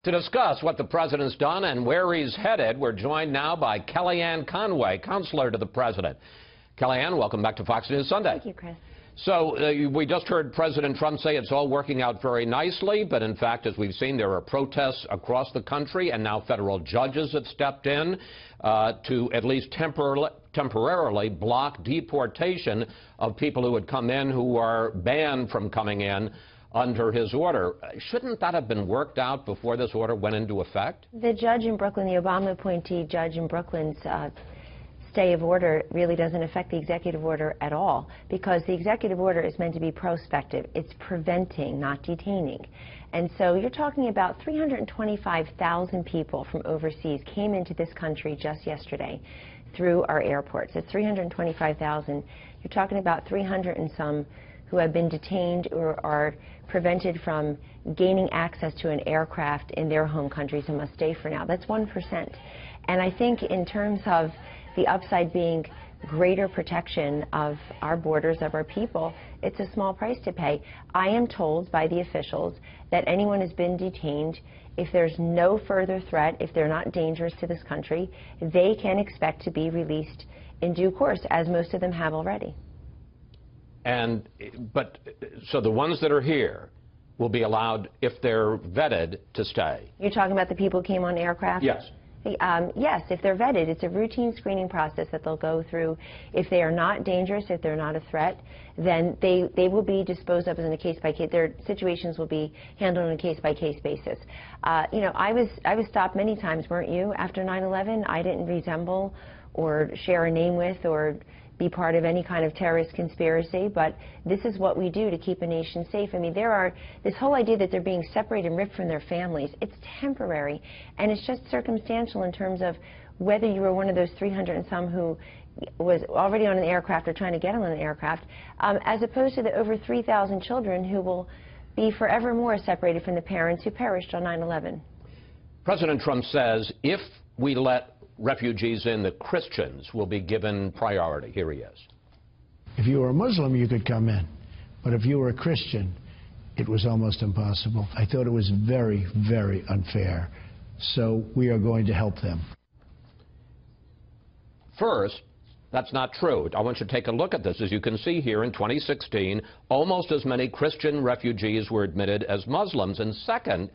To discuss what the president's done and where he's headed, we're joined now by Kellyanne Conway, counselor to the president. Kellyanne, welcome back to Fox News Sunday. Thank you, Chris. So we just heard President Trump say it's all working out very nicely, but in fact, as we've seen, there are protests across the country, and now federal judges have stepped in to at least temporarily block deportation of people who had come in who are banned from coming in under his order. Shouldn't that have been worked out before this order went into effect? The judge in Brooklyn, the Obama appointee judge in Brooklyn's stay of order really doesn't affect the executive order at all, because the executive order is meant to be prospective. It's preventing, not detaining. And so you're talking about 325,000 people from overseas came into this country just yesterday through our airports. It's 325,000. You're talking about 300 and some who have been detained or are prevented from gaining access to an aircraft in their home countries and must stay for now. That's 1%. And I think in terms of the upside being greater protection of our borders, of our people, it's a small price to pay. I am told by the officials that anyone who's been detained, if there's no further threat, if they're not dangerous to this country, they can expect to be released in due course, as most of them have already. So the ones that are here will be allowed, if they're vetted, to stay. You're talking about the people who came on aircraft? Yes. Yes, if they're vetted. It's a routine screening process that they'll go through. If they are not dangerous, if they're not a threat, then they will be disposed of in a case-by-case. Their situations will be handled on a case-by-case basis. You know, I was stopped many times, weren't you, after 9/11? I didn't resemble or share a name with or be part of any kind of terrorist conspiracy, but this is what we do to keep a nation safe. I mean, this whole idea that they're being separated and ripped from their families, it's temporary, and it's just circumstantial in terms of whether you were one of those 300 and some who was already on an aircraft or trying to get on an aircraft, as opposed to the over 3,000 children who will be forevermore separated from the parents who perished on 9/11. President Trump says if we let refugees in, the Christians will be given priority. Here he is. If you were a Muslim, you could come in. But if you were a Christian, it was almost impossible. I thought it was very, very unfair. So we are going to help them. First, that's not true. I want you to take a look at this. As you can see here, in 2016, almost as many Christian refugees were admitted as Muslims. And second,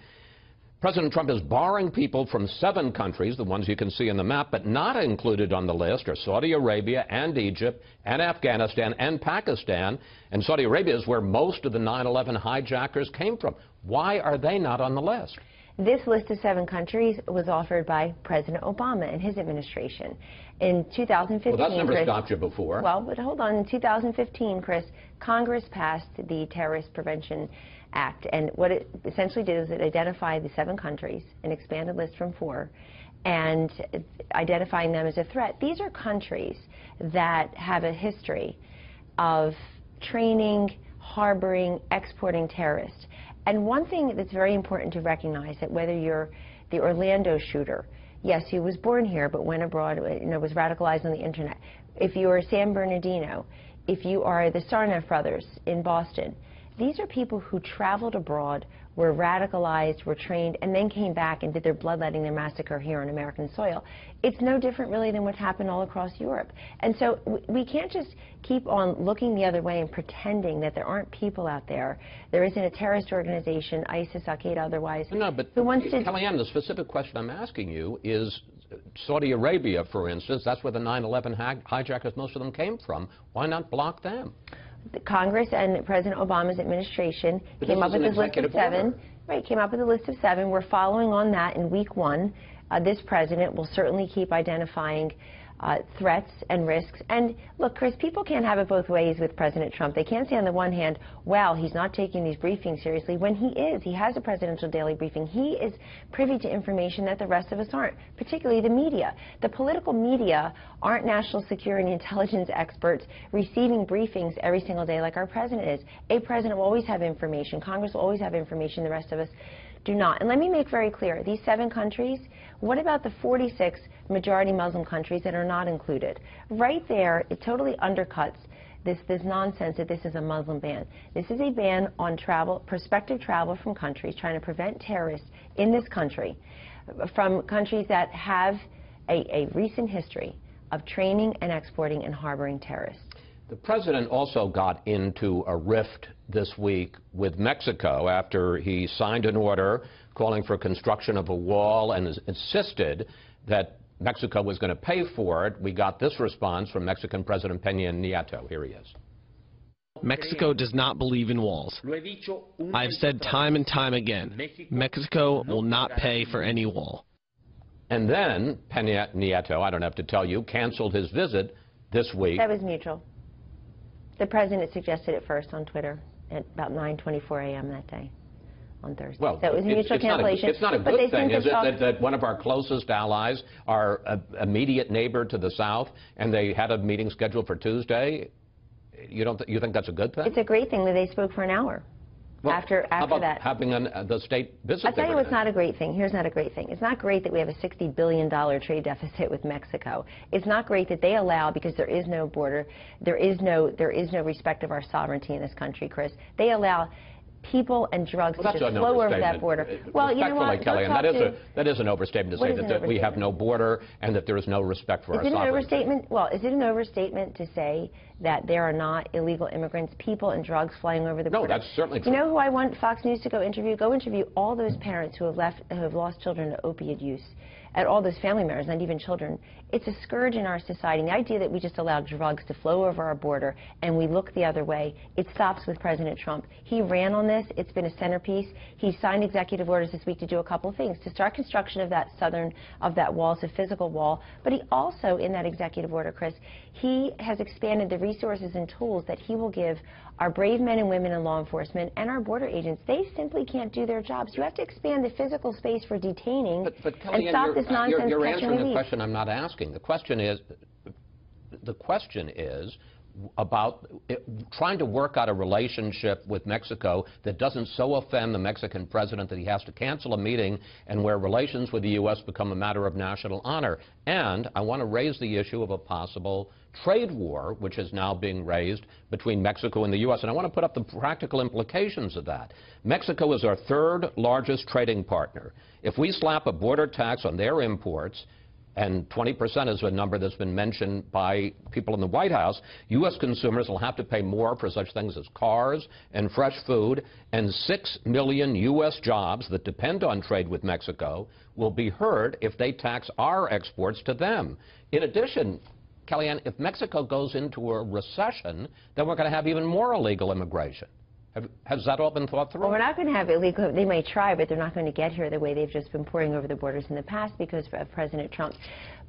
President Trump is barring people from 7 countries, the ones you can see in the map, but not included on the list are Saudi Arabia and Egypt and Afghanistan and Pakistan. And Saudi Arabia is where most of the 9/11 hijackers came from. Why are they not on the list? This list of 7 countries was offered by President Obama and his administration. In 2015, well, that's never stopped you before. Well, but hold on. In 2015, Chris, Congress passed the Terrorist Prevention Act, and what it essentially did is it identified the 7 countries, an expanded list from 4, and identifying them as a threat. These are countries that have a history of training, harboring, exporting terrorists. And one thing that's very important to recognize, that whether you're the Orlando shooter, yes, he was born here but went abroad, you know, was radicalized on the internet. If you are San Bernardino, if you are the Sarnoff brothers in Boston, these are people who traveled abroad, were radicalized, were trained, and then came back and did their bloodletting, their massacre here on American soil. It's no different really than what happened all across Europe. And so we can't just keep on looking the other way and pretending that there aren't people out there. There isn't a terrorist organization, ISIS, Al-Qaeda, otherwise, no, but who wants to... Kellyanne, the specific question I'm asking you is Saudi Arabia, for instance. That's where the 9/11 hijackers, most of them came from. Why not block them? Congress and President Obama's administration came up with this list of 7. Right, came up with a list of 7. We're following on that in week 1. This president will certainly keep identifying threats and risks. And look, Chris, people can't have it both ways with President Trump. They can't say on the one hand, wow, he's not taking these briefings seriously, when he is. He has a presidential daily briefing. He is privy to information that the rest of us aren't, particularly the media. The political media aren't national security intelligence experts receiving briefings every single day like our president is. A president will always have information. Congress will always have information. The rest of us do not. And let me make very clear, these 7 countries, what about the 46 majority Muslim countries that are not included? Right there, it totally undercuts this nonsense that this is a Muslim ban. This is a ban on travel, prospective travel from countries trying to prevent terrorists in this country from countries that have a recent history of training and exporting and harboring terrorists. The president also got into a rift this week with Mexico after he signed an order calling for construction of a wall and insisted that Mexico was going to pay for it. We got this response from Mexican President Peña Nieto. Here he is. Mexico does not believe in walls. I've said time and time again, Mexico will not pay for any wall. And then Peña Nieto, I don't have to tell you, canceled his visit this week. That was mutual. The president suggested it first on Twitter at about 9:24 a.m. that day on Thursday. Well, so it was mutual cancellation. It's not a good thing, is it, that one of our closest allies, our immediate neighbor to the south, and they had a meeting scheduled for Tuesday? You think that's a good thing? It's a great thing that they spoke for an hour. Well, after how about that, having the state visit? I'll tell you what's not a great thing. Here's not a great thing. It's not great that we have a $60 billion trade deficit with Mexico. It's not great that they allow, because there is no border, there is no respect of our sovereignty in this country, Chris. They allow people and drugs to just flow over that border. Well, you know what? Kellyanne, that is an overstatement to say that we have no border and that there is no respect for our sovereignty. Is it an overstatement? Well, is it an overstatement to say that there are not illegal immigrants, people and drugs flying over the border? No, that's certainly true. You know who I want Fox News to go interview? Go interview all those parents who have lost children to opioid use, and all those family members, not even children. It's a scourge in our society. And the idea that we just allow drugs to flow over our border and we look the other way, it stops with President Trump. He ran on this. It's been a centerpiece. He signed executive orders this week to do a couple of things, to start construction of that wall, it's a physical wall. But he also, in that executive order, Chris, he has expanded the resources and tools that he will give our brave men and women in law enforcement and our border agents. They simply can't do their jobs. You have to expand the physical space for detaining but and stop this nonsense. You're answering the question I'm not asking. The question is about trying to work out a relationship with Mexico that doesn't so offend the Mexican president that he has to cancel a meeting, and where relations with the U.S. become a matter of national honor. And I want to raise the issue of a possible trade war, which is now being raised between Mexico and the U.S. And I want to put up the practical implications of that. Mexico is our third largest trading partner. If we slap a border tax on their imports, and 20% is a number that's been mentioned by people in the White House, U.S. consumers will have to pay more for such things as cars and fresh food, and 6 million U.S. jobs that depend on trade with Mexico will be hurt if they tax our exports to them. In addition, Kellyanne, if Mexico goes into a recession, then we're going to have even more illegal immigration. Has that all been thought through? Well, we're not going to have illegal. They may try, but they're not going to get here the way they've just been pouring over the borders in the past because of President Trump.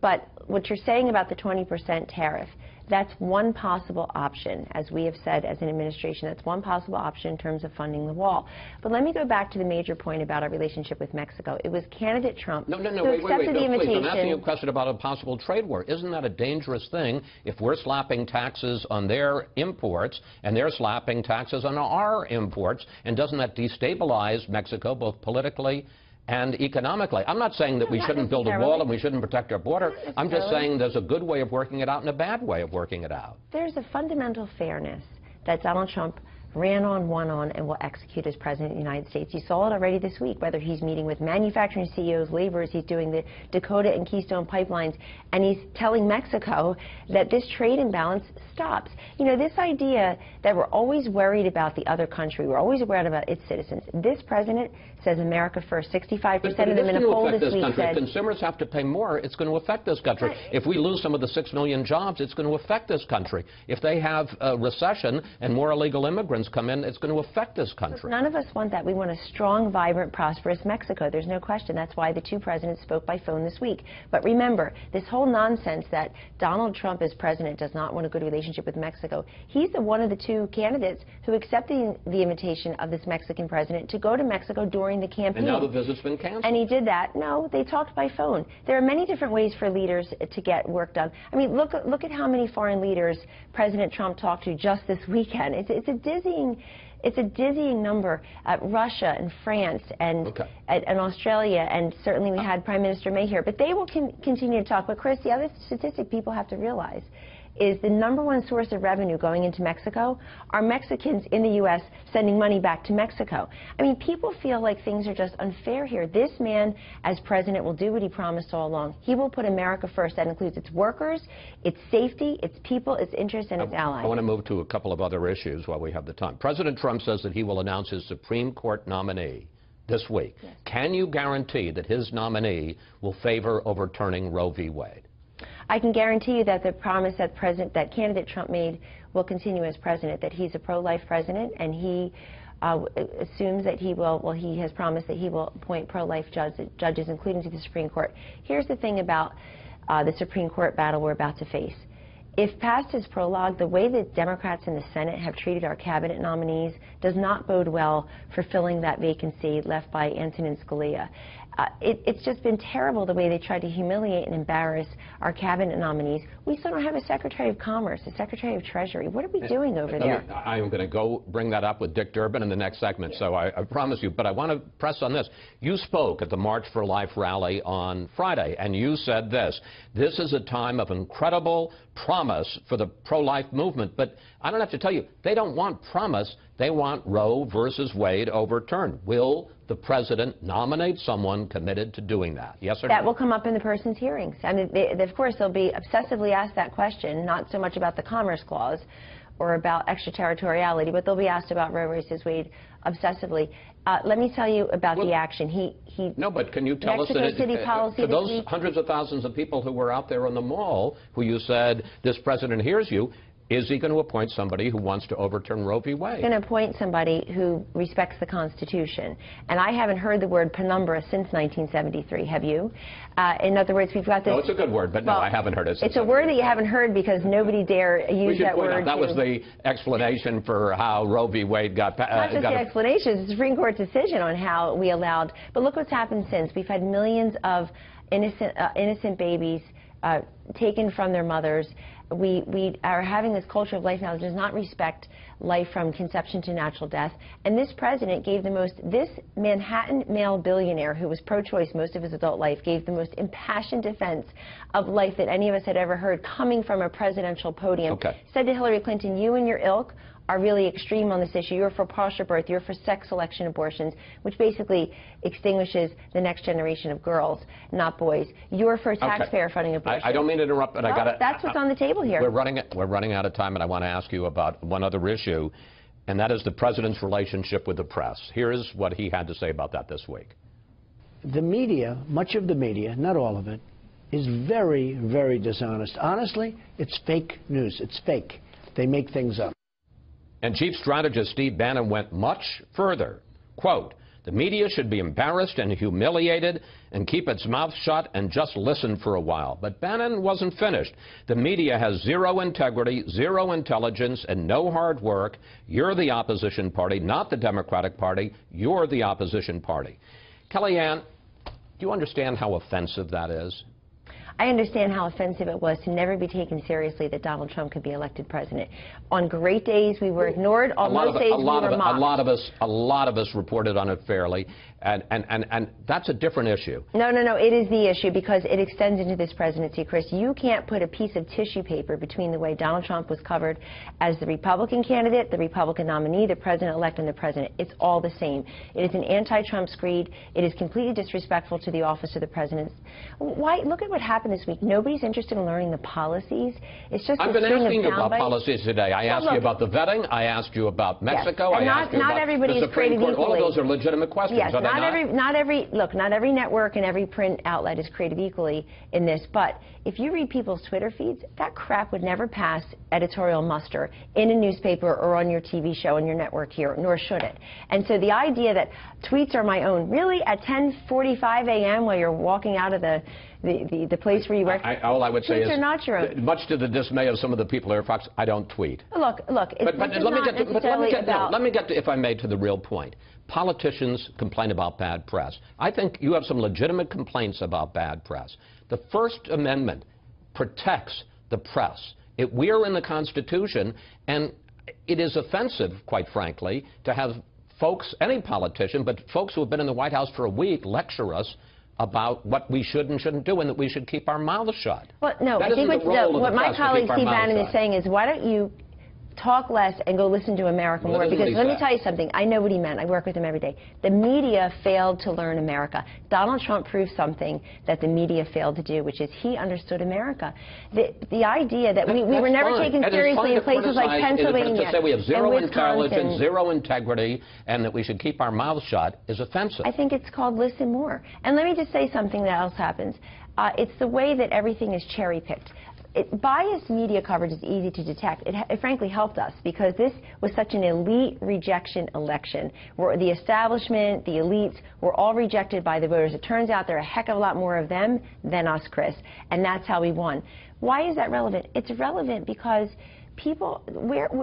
But what you're saying about the 20% tariff, that's one possible option, as we have said as an administration. That's one possible option in terms of funding the wall. But let me go back to the major point about our relationship with Mexico. It was candidate Trump who accepted the invitation. Please, I'm asking you a question about a possible trade war. Isn't that a dangerous thing if we're slapping taxes on their imports and they're slapping taxes on our imports? And doesn't that destabilize Mexico both politically and economically? I'm not saying that we shouldn't build a wall and we shouldn't protect our border. I'm just saying there's a good way of working it out and a bad way of working it out. There's a fundamental fairness that Donald Trump ran on, won on, and will execute as President of the United States. You saw it already this week, whether he's meeting with manufacturing CEOs, laborers, he's doing the Dakota and Keystone pipelines, and he's telling Mexico that this trade imbalance stops. You know, this idea that we're always worried about the other country, we're always worried about its citizens. This president says America first. 65% of them in a poll this week said... If consumers have to pay more, it's going to affect this country. If we lose some of the 6 million jobs, it's going to affect this country. If they have a recession and more illegal immigrants come in, it's going to affect this country. None of us want that. We want a strong, vibrant, prosperous Mexico. There's no question. That's why the two presidents spoke by phone this week. But remember, this whole nonsense that Donald Trump as president does not want a good relationship with Mexico, he's one of the two candidates who accepted the invitation of this Mexican president to go to Mexico during the campaign. And now the visit's been canceled. And he did that. No, they talked by phone. There are many different ways for leaders to get work done. I mean, look at how many foreign leaders President Trump talked to just this weekend. It's a dizzying number. Russia and France and Australia, and certainly we had Prime Minister May here. But they will continue to talk. But Chris, the other statistic people have to realize is the #1 source of revenue going into Mexico are Mexicans in the U.S. sending money back to Mexico. I mean, people feel like things are just unfair here. This man, as president, will do what he promised all along. He will put America first. That includes its workers, its safety, its people, its interests, and its allies. I want to move to a couple of other issues while we have the time. President Trump says that he will announce his Supreme Court nominee this week. Yes. Can you guarantee that his nominee will favor overturning Roe v. Wade? I can guarantee you that the promise that candidate Trump made will continue as president, that he's a pro-life president, and he assumes that he will, well, he has promised that he will appoint pro-life judges, including to the Supreme Court. Here's the thing about the Supreme Court battle we're about to face. If passed as prologue, the way that Democrats in the Senate have treated our cabinet nominees does not bode well for filling that vacancy left by Antonin Scalia. It's just been terrible the way they tried to humiliate and embarrass our cabinet nominees. We still don't have a Secretary of Commerce, a Secretary of Treasury. What are we doing over there? I am going to go bring that up with Dick Durbin in the next segment, so I promise you. But I want to press on this. You spoke at the March for Life rally on Friday, and you said this. This is a time of incredible promise for the pro-life movement. But I don't have to tell you, they don't want promise. They want Roe versus Wade overturned. Will the president nominate someone committed to doing that? Yes or no? That will come up in the person's hearings. I mean, of course, they'll be obsessively asked that question, not so much about the Commerce Clause or about extraterritoriality, but they'll be asked about Roe versus Wade obsessively. Let me tell you about the action. No, but can you tell us that to those hundreds of thousands of people who were out there on the mall, who you said, this president hears you, is he going to appoint somebody who wants to overturn Roe v. Wade? He's going to appoint somebody who respects the Constitution. And I haven't heard the word penumbra since 1973. Have you? In other words, we've got this... No, it's a good word, but no, I haven't heard it since. It's a word that you haven't heard because nobody dare use that word. That was the explanation for how Roe v. Wade got... Not just the explanation, it's the Supreme Court decision on how we allowed... But look what's happened since. We've had millions of innocent babies taken from their mothers. We are having this culture of life now that does not respect life from conception to natural death. And this president gave this Manhattan male billionaire who was pro-choice most of his adult life, gave the most impassioned defense of life that any of us had ever heard coming from a presidential podium. Okay. Said to Hillary Clinton, you and your ilk are really extreme on this issue. You're for partial birth. You're for sex selection abortions, which basically extinguishes the next generation of girls, not boys. You're for taxpayer funding abortion. I don't mean to interrupt, but well, that's what's on the table here. We're running out of time, and I want to ask you about one other issue, and that is the president's relationship with the press. Here is what he had to say about that this week. The media, much of the media, not all of it, is very, very dishonest. Honestly, it's fake news. It's fake. They make things up. And Chief Strategist Steve Bannon went much further. Quote, the media should be embarrassed and humiliated and keep its mouth shut and just listen for a while. But Bannon wasn't finished. The media has zero integrity, zero intelligence, and no hard work. You're the opposition party, not the Democratic Party. You're the opposition party. Kellyanne, do you understand how offensive that is? I understand how offensive it was to never be taken seriously that Donald Trump could be elected president. On great days, we were ignored. On most days, we were mocked. A lot of us reported on it fairly, and that's a different issue. No, it is the issue because it extends into this presidency, Chris. You can't put a piece of tissue paper between the way Donald Trump was covered as the Republican candidate, the Republican nominee, the president-elect, and the president. It's all the same. It is an anti-Trump screed. It is completely disrespectful to the office of the president. Why? Look at what happened this week. Nobody's interested in learning the policies. It's just I've been asking you about policies today. I asked you about the vetting. I asked you about Mexico. Yes. I asked you about the Supreme Court. All of those are legitimate questions. Yes, not every network and every print outlet is created equally in this. But if you read people's Twitter feeds, that crap would never pass editorial muster in a newspaper or on your TV show on your network here, nor should it. And so the idea that tweets are my own, really at 10:45 a.m. while you're walking out of the place where you work, all I would say is, are not your own. Much to the dismay of some of the people here, Fox, I don't tweet. Look, let me get to, if I may, to the real point. Politicians complain about bad press. I think you have some legitimate complaints about bad press. The First Amendment protects the press. We're in the Constitution, and it is offensive, quite frankly, to have folks, any politician, but folks who have been in the White House for a week, lecture us about what we should and shouldn't do and that we should keep our mouths shut. Well, no, I think what my colleague Steve Bannon is saying is, why don't you talk less and go listen to America more? Because let me tell you something. I know what he meant. I work with him every day. The media failed to learn America. Donald Trump proved something that the media failed to do, which is he understood America. The idea that we were never taken seriously in places like Pennsylvania to say we have zero and intelligence, zero integrity, and that we should keep our mouths shut is offensive. I think it's called listen more. And let me just say something that else happens. It's the way that everything is cherry-picked. Biased media coverage is easy to detect. It frankly helped us because this was such an elite rejection election where the establishment, the elites were all rejected by the voters. It turns out there are a heck of a lot more of them than us, Chris, and that's how we won. Why is that relevant? It's relevant because people,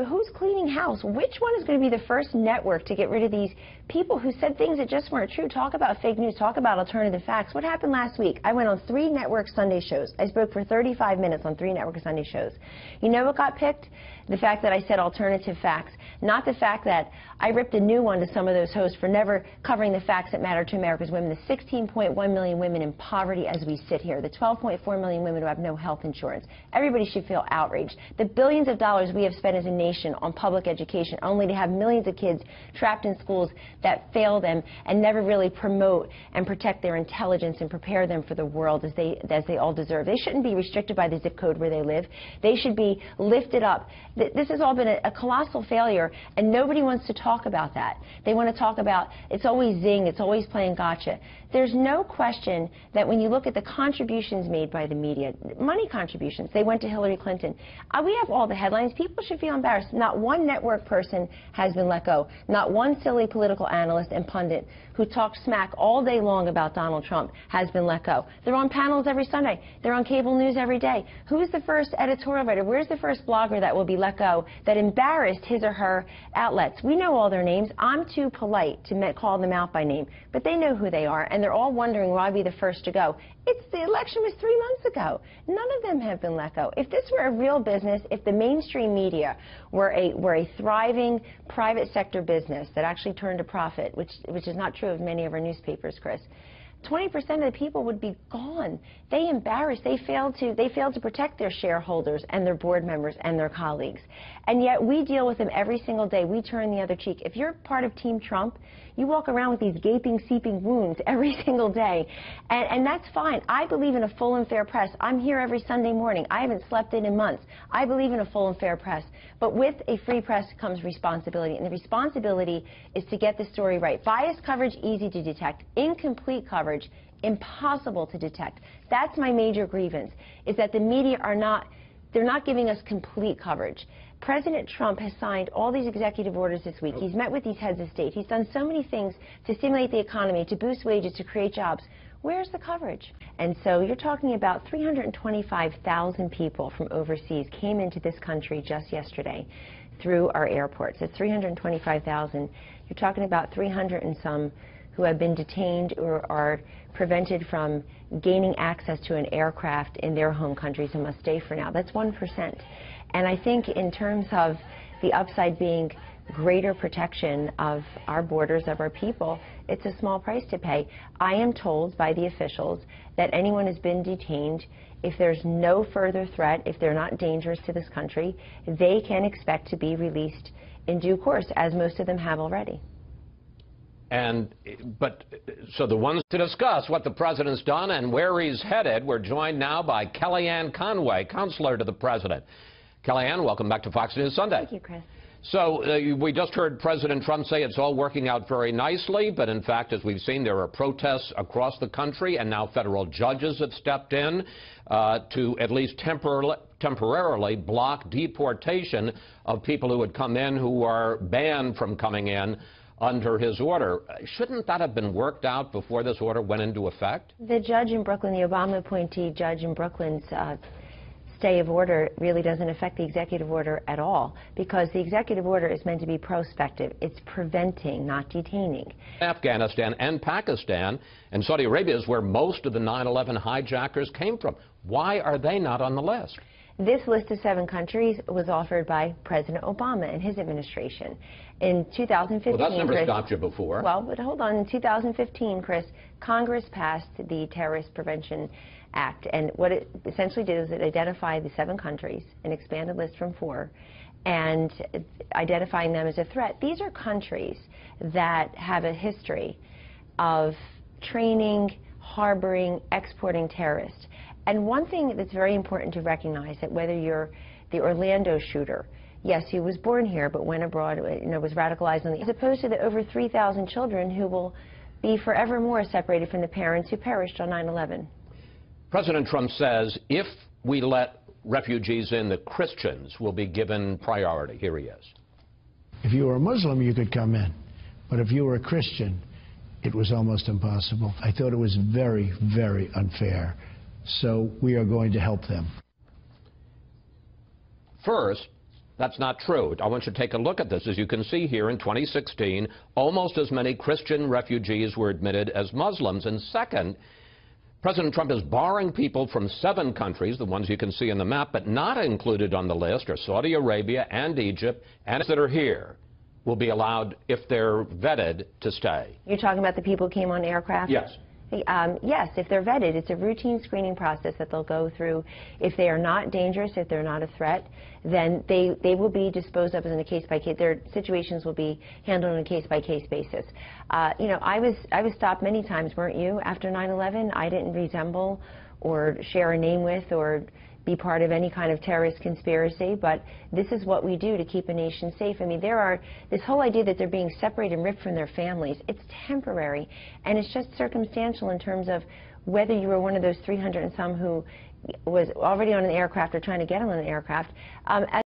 who's cleaning house? Which one is going to be the first network to get rid of these people who said things that just weren't true? Talk about fake news. Talk about alternative facts. What happened last week? I went on 3 network Sunday shows. I spoke for 35 minutes on 3 network Sunday shows. You know what got picked? The fact that I said alternative facts, not the fact that I ripped a new one to some of those hosts for never covering the facts that matter to America's women, the 16.1 million women in poverty as we sit here, the 12.4 million women who have no health insurance. Everybody should feel outraged. The billions of dollars we have spent as a nation on public education, only to have millions of kids trapped in schools that fail them and never really promote and protect their intelligence and prepare them for the world as they all deserve. They shouldn't be restricted by the zip code where they live. They should be lifted up. This has all been a colossal failure, and nobody wants to talk about that. They want to talk about it's always zing, it's always playing gotcha. There's no question that when you look at the contributions made by the media, money contributions, they went to Hillary Clinton. We have all the headlines. People should feel embarrassed. Not one network person has been let go. Not one silly political analyst and pundit who talks smack all day long about Donald Trump has been let go. They're on panels every Sunday. They're on cable news every day. Who's the first editorial writer? Where's the first blogger that will be let go that embarrassed his or her outlets? We know all their names. I'm too polite to call them out by name, but they know who they are, and they're all wondering why I'd be the first to go. The election was 3 months ago. None of them have been let go. If this were a real business, if the mainstream media were a thriving private sector business that actually turned a profit, which is not true of many of our newspapers, Chris, 20% of the people would be gone. They embarrassed. They failed to protect their shareholders and their board members and their colleagues. And yet we deal with them every single day. We turn the other cheek. If you're part of Team Trump, you walk around with these gaping, seeping wounds every single day. And that's fine. I believe in a full and fair press. I'm here every Sunday morning. I haven't slept in months. I believe in a full and fair press. But with a free press comes responsibility. And the responsibility is to get the story right. Biased coverage, easy to detect. Incomplete coverage, impossible to detect. That's my major grievance, is that the media they're not giving us complete coverage. President Trump has signed all these executive orders this week. He's met with these heads of state. He's done so many things to stimulate the economy, to boost wages, to create jobs. Where's the coverage? And so you're talking about 325,000 people from overseas came into this country just yesterday through our airports. It's 325,000. You're talking about 300 and some who have been detained or are prevented from gaining access to an aircraft in their home countries and must stay for now. That's 1%. And I think in terms of the upside being greater protection of our borders, of our people, it's a small price to pay. I am told by the officials that anyone who's been detained, if there's no further threat, if they're not dangerous to this country, they can expect to be released in due course, as most of them have already. So the ones to discuss what the president's done and where he's headed, we're joined now by Kellyanne Conway, counselor to the president. Kellyanne, welcome back to Fox News Sunday. Thank you, Chris. So we just heard President Trump say it's all working out very nicely, but in fact, as we've seen, there are protests across the country, and now federal judges have stepped in to at least temporarily block deportation of people who would come in who are banned from coming in under his order. Shouldn't that have been worked out before this order went into effect? The judge in Brooklyn, the Obama appointee judge in Brooklyn's stay of order really doesn't affect the executive order at all, because the executive order is meant to be prospective. It's preventing, not detaining. Afghanistan and Pakistan and Saudi Arabia is where most of the 9/11 hijackers came from. Why are they not on the list? This list of 7 countries was offered by President Obama and his administration. In 2015, well, that's never Chris, stopped you before. Well, but hold on. In 2015, Chris, Congress passed the Terrorist Prevention Act, and what it essentially did is it identified the 7 countries, an expanded list from 4, and identifying them as a threat. These are countries that have a history of training, harboring, exporting terrorists. And one thing that's very important to recognize, that whether you're the Orlando shooter, yes, he was born here, but went abroad, was radicalized, as opposed to the over 3,000 children who will be forevermore separated from the parents who perished on 9/11. President Trump says if we let refugees in, the Christians will be given priority. Here he is. If you were a Muslim, you could come in. But if you were a Christian, it was almost impossible. I thought it was very, very unfair. So we are going to help them. First, that's not true. I want you to take a look at this. As you can see here, in 2016, almost as many Christian refugees were admitted as Muslims. And second, President Trump is barring people from 7 countries, the ones you can see on the map, but not included on the list are Saudi Arabia and Egypt, and that are here will be allowed, if they're vetted, to stay. You're talking about the people who came on aircraft? Yes. Yes, if they're vetted. It's a routine screening process that they'll go through. If they are not dangerous, if they're not a threat, then they will be disposed of as in a case-by-case. Their situations will be handled on a case-by-case basis. I was stopped many times, weren't you, after 9/11? I didn't resemble or share a name with or be part of any kind of terrorist conspiracy, but this is what we do to keep a nation safe. I mean, this whole idea that they're being separated and ripped from their families, it's temporary, and it's just circumstantial in terms of whether you were one of those 300 and some who was already on an aircraft or trying to get on an aircraft.